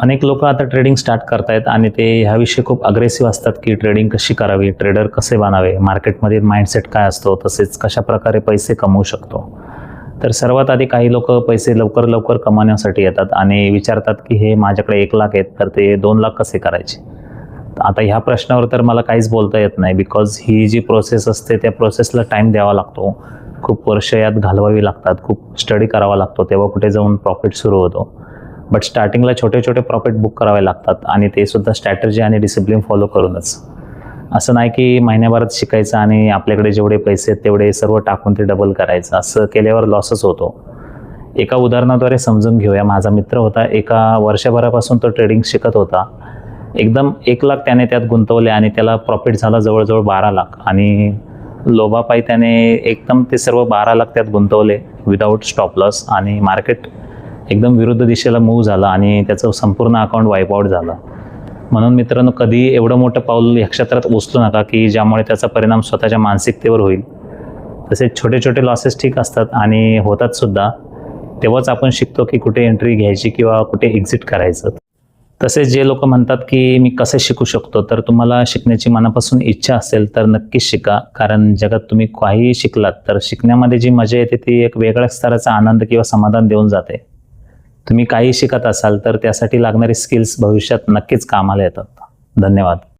अनेक लोक आता ट्रेडिंग स्टार्ट करतायत आणि ते ह्याविषयी खूप अग्रेसिव्ह असतात की ट्रेडिंग कशी करावी, ट्रेडर कसे बनावे, मार्केटमध्ये माइंडसेट काय असतो, तसेच कशा प्रकारे पैसे कमवू शकतो. तर सर्वात आधी काही लोक पैसे लवकर लवकर कमवण्यासाठी येतात आणि विचारतात की हे माझ्याकडे 1,00,000 आहेत तर ते 2,00,000 कसे करायचे. आता ह्या प्रश्नावर तर मला काहीच बोलता येत नाही, बिकॉज ही जी प्रोसेस असते त्या प्रोसेसला टाईम द्यावा लागतो, खूप वर्ष यात घालवावी लागतात, खूप स्टडी करावा लागतो, तेव्हा कुठे जाऊन प्रॉफिट सुरू होतो. बट स्टार्टिंगला छोटे छोटे प्रॉफिट बुक करावे लागतात आणि ते सुद्धा स्ट्रॅटर्जी आणि डिसिप्लिन फॉलो करूनच. असं नाही की महिन्याभरात शिकायचं आणि आपल्याकडे जेवढे पैसे आहेत तेवढे सर्व टाकून ते डबल करायचं. असं केल्यावर लॉसच होतो. एका उदाहरणाद्वारे समजून घेऊया. माझा मित्र होता, एका वर्षभरापासून तो ट्रेडिंग शिकत होता. एकदम 1,00,000 त्याने त्यात गुंतवले आणि त्याला प्रॉफिट झाला जवळजवळ 12,00,000 आणि लोभापायी त्याने एकदम ते सर्व 12,00,000 त्यात गुंतवले विदाऊट स्टॉप लॉस आणि मार्केट एकदम विरुद्ध दिशेला मूव्ह झालं आणि त्याचं संपूर्ण अकाउंट वाईप आउट झालं. म्हणून मित्रांनो, कधी एवढं मोठं पाऊल या क्षेत्रात उचलू नका की ज्यामुळे त्याचा परिणाम स्वतःच्या मानसिकतेवर होईल. तसेच छोटे छोटे लॉसेस ठीक असतात आणि होतात सुद्धा, तेव्हाच आपण शिकतो की कुठे एंट्री घ्यायची किंवा कुठे एक्झिट करायचं. तसेच जे लोक म्हणतात की मी कसे शिकू शकतो, तर तुम्हाला शिकण्याची मनापासून इच्छा असेल तर नक्कीच शिका. कारण जगात तुम्ही काहीही शिकलात तर शिकण्यामध्ये जी मजा येते ती एक वेगळ्या स्तराचा आनंद किंवा समाधान देऊन जाते. तुम्ही काही शिकत असाल तर त्यासाठी लागणारे स्किल्स भविष्यात नक्कीच कामाला येतात. धन्यवाद.